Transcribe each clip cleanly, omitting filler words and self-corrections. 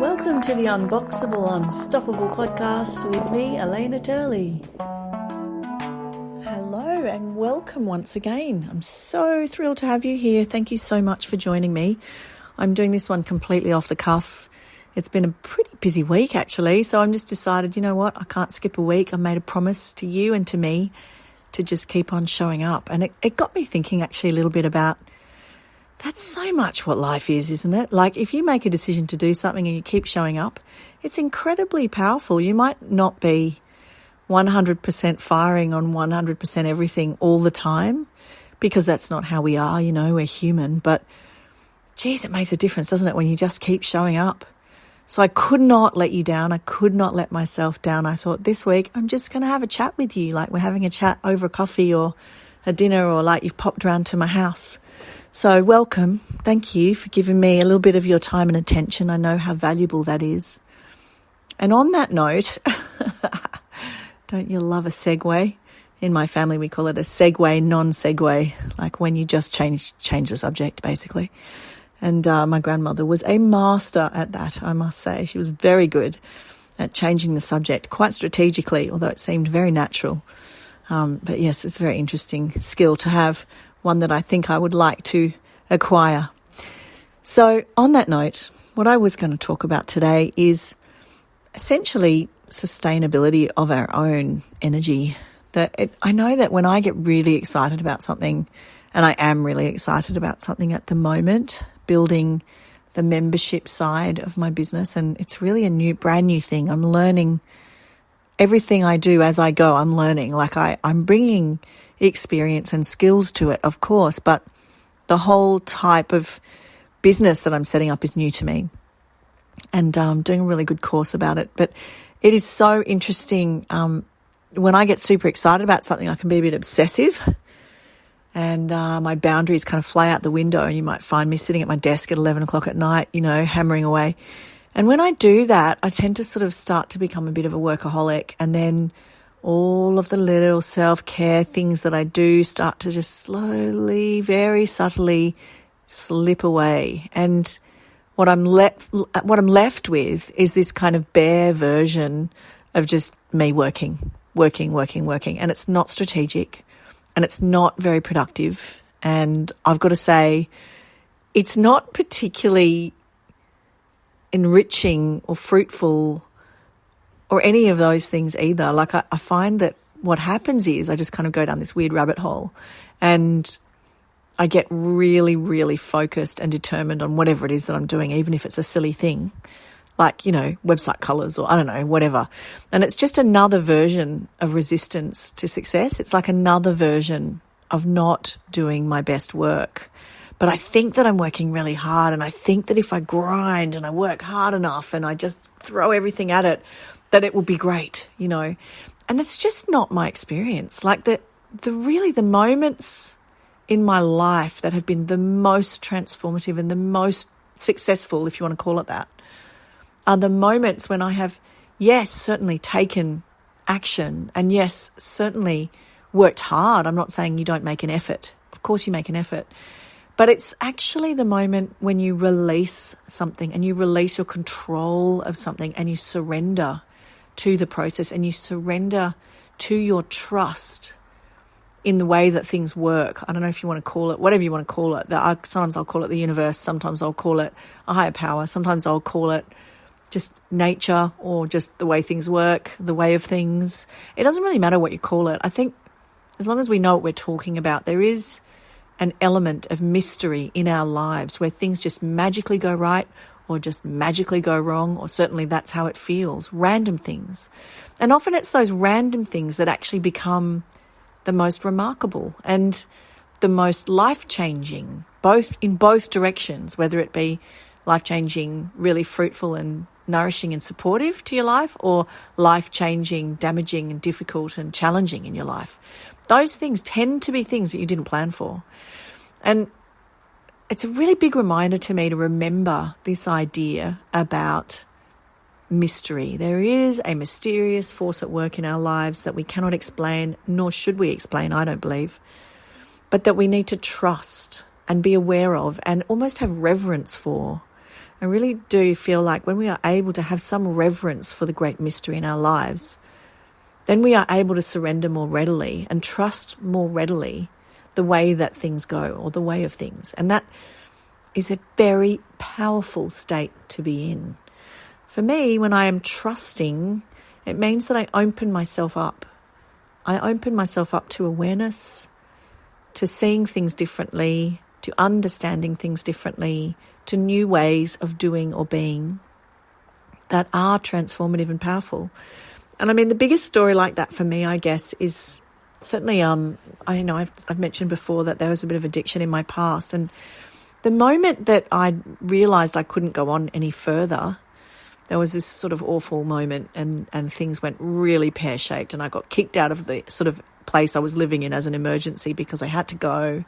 Welcome to the Unboxable Unstoppable podcast with me, Elena Turley. Hello and welcome once again. I'm so thrilled to have you here. Thank you so much for joining me. I'm doing this one completely off the cuff. It's been a pretty busy week actually, so I'm just decided, you know what, I can't skip a week. I made a promise to you and to me to just keep on showing up. And it got me thinking actually a little bit about that's so much what life is, isn't it? Like if you make a decision to do something and you keep showing up, it's incredibly powerful. You might not be 100% firing on 100% everything all the time because that's not how we are, you know, we're human. But geez, it makes a difference, doesn't it, when you just keep showing up? So I could not let you down. I could not let myself down. I thought this week I'm just going to have a chat with you, like we're having a chat over a coffee or a dinner, or like you've popped round to my house. So welcome. Thank you for giving me a little bit of your time and attention. I know how valuable that is. And on that note, don't you love a segue? In my family, we call it a segue, non-segue, like when you just change the subject, basically. And my grandmother was a master at that, I must say. She was very good at changing the subject, quite strategically, although it seemed very natural. But yes, it's a very interesting skill to have, one that I think I would like to acquire. So on that note, what I was going to talk about today is essentially sustainability of our own energy. I know that when I get really excited about something, and I am really excited about something at the moment, building the membership side of my business, and it's really a brand new thing. I'm learning everything I do as I go. I'm learning, like I'm bringing experience and skills to it, of course, but the whole type of business that I'm setting up is new to me, and I'm doing a really good course about it. But it is so interesting. When I get super excited about something, I can be a bit obsessive, and my boundaries kind of fly out the window, and you might find me sitting at my desk at 11 o'clock at night, you know, hammering away. And when I do that, I tend to sort of start to become a bit of a workaholic, and then all of the little self-care things that I do start to just slowly, very subtly slip away. And what I'm left with is this kind of bare version of just me working. And it's not strategic, and it's not very productive. And I've got to say, it's not particularly enriching or fruitful or any of those things either. Like I find that what happens is I just kind of go down this weird rabbit hole, and I get really, really focused and determined on whatever it is that I'm doing, even if it's a silly thing, like, you know, website colors or I don't know, whatever. And it's just another version of resistance to success. It's like another version of not doing my best work. But I think that I'm working really hard, and I think that if I grind and I work hard enough and I just throw everything at it, that it will be great, you know. And it's just not my experience. Like the moments in my life that have been the most transformative and the most successful, if you want to call it that, are the moments when I have, yes, certainly taken action, and yes, certainly worked hard. I'm not saying you don't make an effort. Of course you make an effort. But it's actually the moment when you release something, and you release your control of something, and you surrender to the process, and you surrender to your trust in the way that things work. I don't know if you want to call it, whatever you want to call it. Sometimes I'll call it the universe. Sometimes I'll call it a higher power. Sometimes I'll call it just nature, or just the way things work, the way of things. It doesn't really matter what you call it. I think as long as we know what we're talking about, there is an element of mystery in our lives where things just magically go right or just magically go wrong, or certainly that's how it feels, random things. And often it's those random things that actually become the most remarkable and the most life-changing, in both directions, whether it be life-changing, really fruitful and nourishing and supportive to your life, or life-changing, damaging and difficult and challenging in your life. Those things tend to be things that you didn't plan for. And it's a really big reminder to me to remember this idea about mystery. There is a mysterious force at work in our lives that we cannot explain, nor should we explain, I don't believe, but that we need to trust and be aware of and almost have reverence for. I really do feel like when we are able to have some reverence for the great mystery in our lives, then we are able to surrender more readily and trust more readily the way that things go, or the way of things. And that is a very powerful state to be in. For me, when I am trusting, it means that I open myself up. I open myself up to awareness, to seeing things differently, to understanding things differently, to new ways of doing or being that are transformative and powerful. And I mean, the biggest story like that for me, I guess, is certainly, I've mentioned before that there was a bit of addiction in my past. And the moment that I realised I couldn't go on any further, there was this sort of awful moment, and things went really pear-shaped, and I got kicked out of the sort of place I was living in as an emergency because I had to go.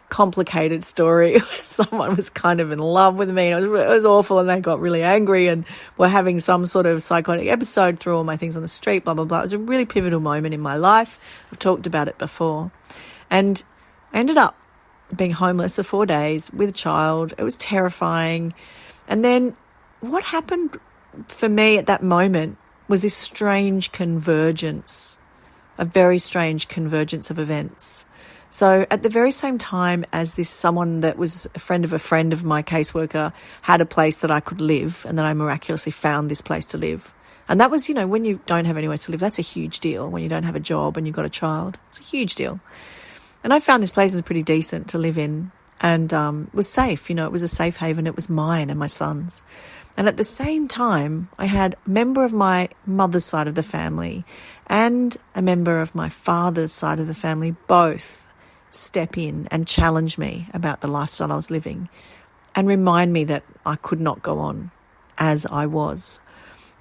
Complicated story. Someone was kind of in love with me. It was awful, and they got really angry and were having some sort of psychotic episode, threw all my things on the street, blah, blah, blah. It was a really pivotal moment in my life. I've talked about it before. And I ended up being homeless for 4 days with a child. It was terrifying. And then what happened for me at that moment was this strange convergence, a very strange convergence of events. So at the very same time as this someone that was a friend of my caseworker had a place that I could live, and that I miraculously found this place to live. And that was, when you don't have anywhere to live, that's a huge deal. When you don't have a job and you've got a child, it's a huge deal. And I found this place was pretty decent to live in, and was safe. It was a safe haven. It was mine and my son's. And at the same time, I had a member of my mother's side of the family and a member of my father's side of the family both step in and challenge me about the lifestyle I was living and remind me that I could not go on as I was.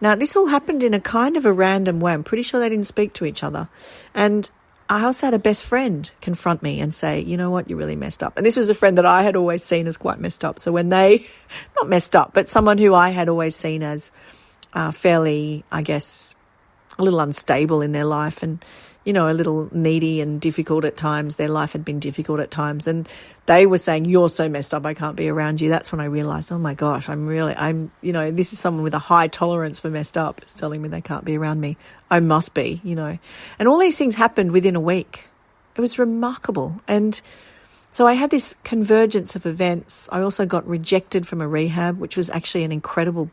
Now, this all happened in a kind of a random way. I'm pretty sure they didn't speak to each other. And I also had a best friend confront me and say, you know what, you really messed up. And this was a friend that I had always seen as quite messed up. So when they, not messed up, but someone who I had always seen as fairly, I guess, a little unstable in their life, and a little needy and difficult at times. Their life had been difficult at times. And they were saying, you're so messed up, I can't be around you. That's when I realised, oh my gosh, this is someone with a high tolerance for messed up. It's telling me they can't be around me. I must be, And all these things happened within a week. It was remarkable. And so I had this convergence of events. I also got rejected from a rehab, which was actually an incredible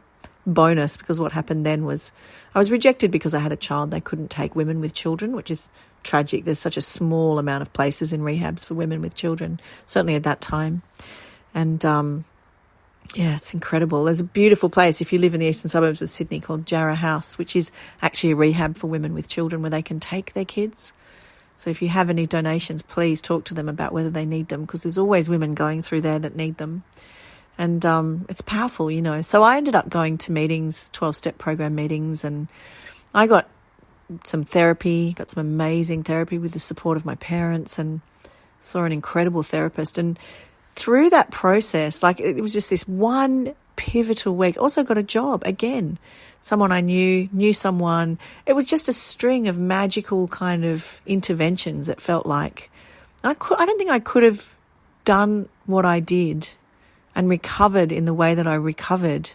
bonus, because what happened then was I was rejected because I had a child. They couldn't take women with children, which is tragic. There's such a small amount of places in rehabs for women with children, certainly at that time. And it's incredible. There's a beautiful place if you live in the eastern suburbs of Sydney called Jarrah House, which is actually a rehab for women with children where they can take their kids. So if you have any donations, please talk to them about whether they need them, because there's always women going through there that need them. And it's powerful, So I ended up going to meetings, 12-step program meetings, and I got some therapy, got some amazing therapy with the support of my parents, and saw an incredible therapist. And through that process, it was just this one pivotal week. Also got a job again. Someone I knew someone. It was just a string of magical kind of interventions, it felt like. I don't think I could have done what I did and recovered in the way that I recovered,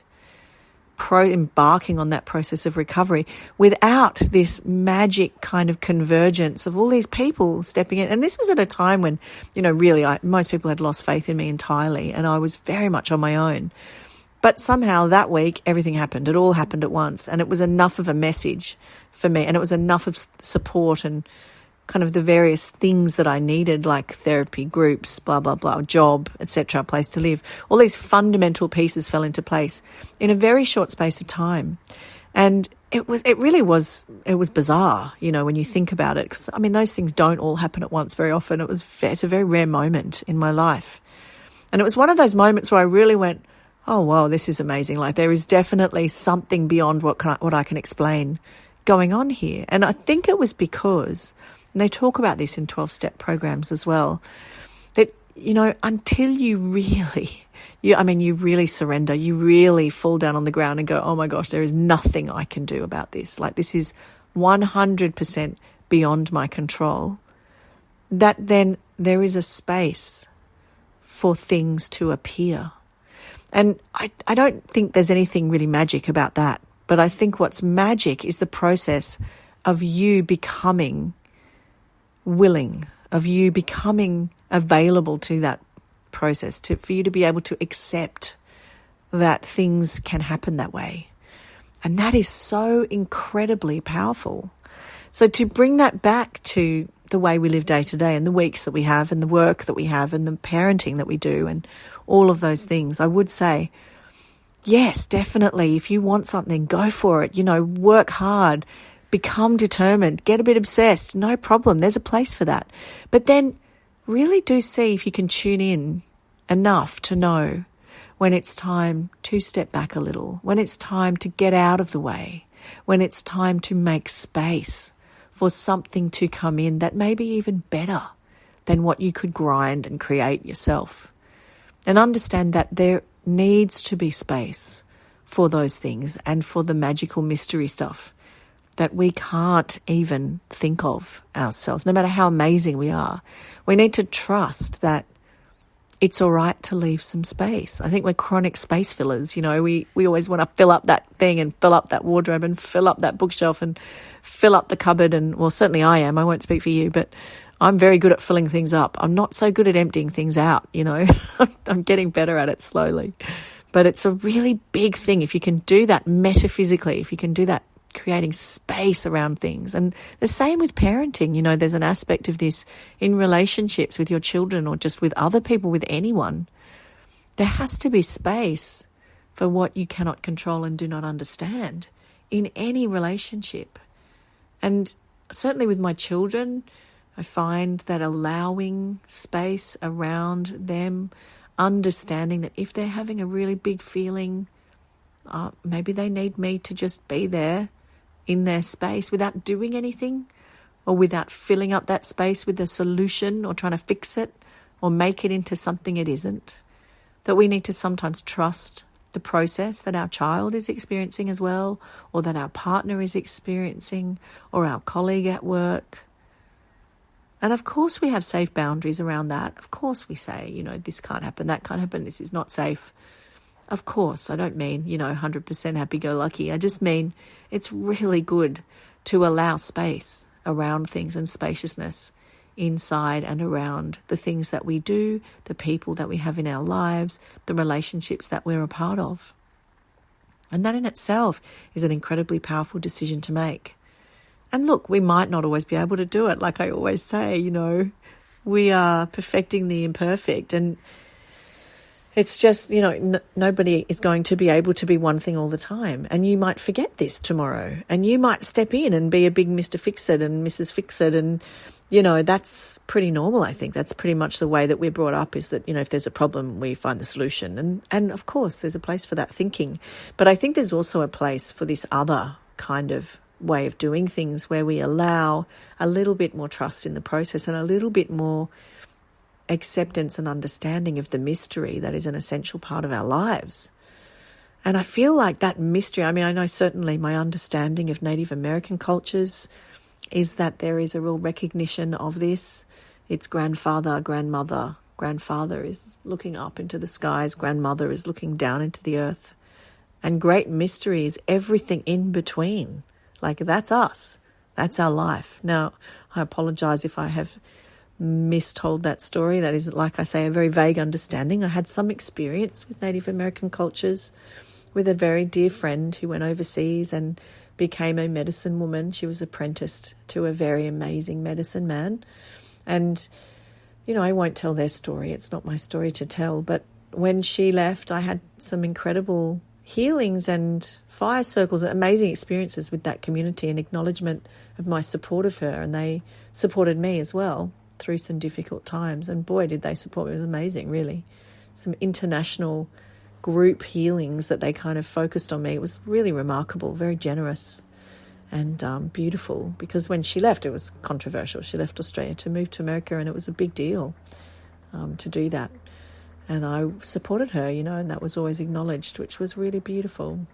embarking on that process of recovery, without this magic kind of convergence of all these people stepping in. And this was at a time when, really, most people had lost faith in me entirely, and I was very much on my own. But somehow that week, everything happened. It all happened at once, and it was enough of a message for me, and it was enough of support and kind of the various things that I needed, like therapy, groups, blah, blah, blah, job, etc., place to live. All these fundamental pieces fell into place in a very short space of time. And it was bizarre, when you think about it. 'Cause, those things don't all happen at once very often. It's a very rare moment in my life. And it was one of those moments where I really went, oh, wow, this is amazing. Like, there is definitely something beyond what I can explain going on here. And I think it was because, and they talk about this in 12-step programs as well, that, until you really surrender, you really fall down on the ground and go, oh my gosh, there is nothing I can do about this. Like, this is 100% beyond my control. That then there is a space for things to appear. And I don't think there's anything really magic about that. But I think what's magic is the process of you becoming willing, of you becoming available to that process, for you to be able to accept that things can happen that way. And that is so incredibly powerful. So to bring that back to the way we live day to day and the weeks that we have and the work that we have and the parenting that we do and all of those things, I would say, yes, definitely. If you want something, go for it. Work hard, become determined, get a bit obsessed. No problem. There's a place for that. But then really do see if you can tune in enough to know when it's time to step back a little, when it's time to get out of the way, when it's time to make space for something to come in that may be even better than what you could grind and create yourself. And understand that there needs to be space for those things and for the magical mystery stuff that we can't even think of ourselves, no matter how amazing we are. We need to trust that it's all right to leave some space. I think we're chronic space fillers. We always want to fill up that thing and fill up that wardrobe and fill up that bookshelf and fill up the cupboard. And well, certainly I am. I won't speak for you, but I'm very good at filling things up. I'm not so good at emptying things out, I'm getting better at it slowly. But it's a really big thing if you can do that metaphysically, if you can do that creating space around things. And the same with parenting. There's an aspect of this in relationships with your children or just with other people, with anyone. There has to be space for what you cannot control and do not understand in any relationship. And certainly with my children, I find that allowing space around them, understanding that if they're having a really big feeling, maybe they need me to just be there in their space without doing anything or without filling up that space with a solution or trying to fix it or make it into something it isn't. That we need to sometimes trust the process that our child is experiencing as well, or that our partner is experiencing, or our colleague at work. And of course we have safe boundaries around that. Of course we say, this can't happen, that can't happen, this is not safe. Of course, I don't mean, 100% happy-go-lucky. I just mean it's really good to allow space around things and spaciousness inside and around the things that we do, the people that we have in our lives, the relationships that we're a part of. And that in itself is an incredibly powerful decision to make. And look, we might not always be able to do it. Like I always say, we are perfecting the imperfect. And it's just, nobody is going to be able to be one thing all the time. And you might forget this tomorrow. And you might step in and be a big Mr. Fix-It and Mrs. Fix-It. And, that's pretty normal, I think. That's pretty much the way that we're brought up, is that, if there's a problem, we find the solution. And of course, there's a place for that thinking. But I think there's also a place for this other kind of way of doing things where we allow a little bit more trust in the process and a little bit more acceptance and understanding of the mystery that is an essential part of our lives. And I feel like that mystery, I know certainly my understanding of Native American cultures is that there is a real recognition of this. It's grandfather, grandmother. Grandfather is looking up into the skies. Grandmother is looking down into the earth. And great mystery is everything in between. Like, that's us. That's our life. Now, I apologize if I have mistold that story. That is, like I say, a very vague understanding. I had some experience with Native American cultures with a very dear friend who went overseas and became a medicine woman. She was apprenticed to a very amazing medicine man. And, I won't tell their story. It's not my story to tell. But when she left, I had some incredible healings and fire circles, amazing experiences with that community and acknowledgement of my support of her. And they supported me as well through some difficult times. And boy, did they support me. It was amazing, really. Some international group healings that they kind of focused on me. It was really remarkable, very generous and beautiful, because when she left, it was controversial. She left Australia to move to America, and it was a big deal to do that. And I supported her, and that was always acknowledged, which was really beautiful.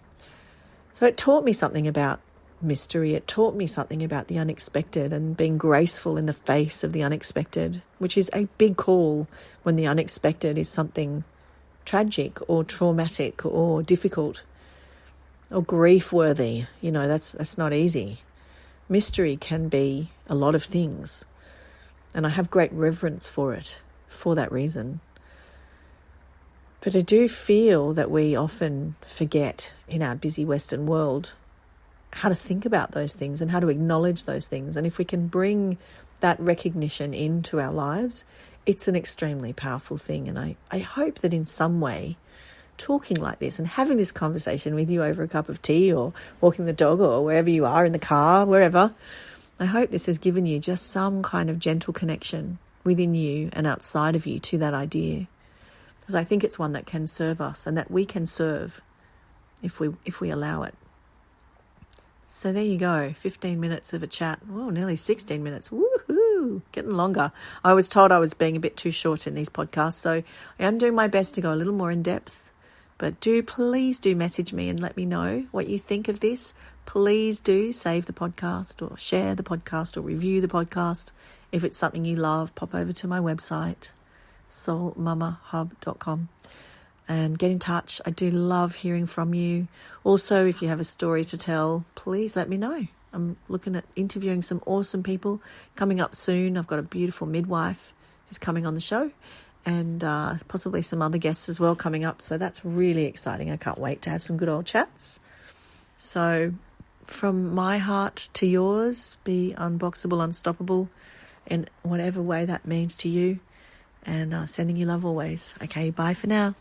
So it taught me something about mystery. It taught me something about the unexpected and being graceful in the face of the unexpected, which is a big call when the unexpected is something tragic or traumatic or difficult or grief-worthy. You know, that's not easy. Mystery can be a lot of things, and I have great reverence for it for that reason. But I do feel that we often forget in our busy Western world how to think about those things and how to acknowledge those things. And if we can bring that recognition into our lives, it's an extremely powerful thing. And I hope that in some way, talking like this and having this conversation with you over a cup of tea or walking the dog or wherever you are, in the car, wherever, I hope this has given you just some kind of gentle connection within you and outside of you to that idea. Because I think it's one that can serve us and that we can serve if we allow it. So there you go, 15 minutes of a chat. Oh, nearly 16 minutes. Woohoo! Getting longer. I was told I was being a bit too short in these podcasts, so I am doing my best to go a little more in depth. But please do message me and let me know what you think of this. Please do save the podcast or share the podcast or review the podcast. If it's something you love, pop over to my website, soulmamahub.com. and get in touch. I do love hearing from you. Also, if you have a story to tell, please let me know. I'm looking at interviewing some awesome people coming up soon. I've got a beautiful midwife who's coming on the show, and possibly some other guests as well coming up. So that's really exciting. I can't wait to have some good old chats. So from my heart to yours, be unboxable, unstoppable in whatever way that means to you. And sending you love always. Okay, bye for now.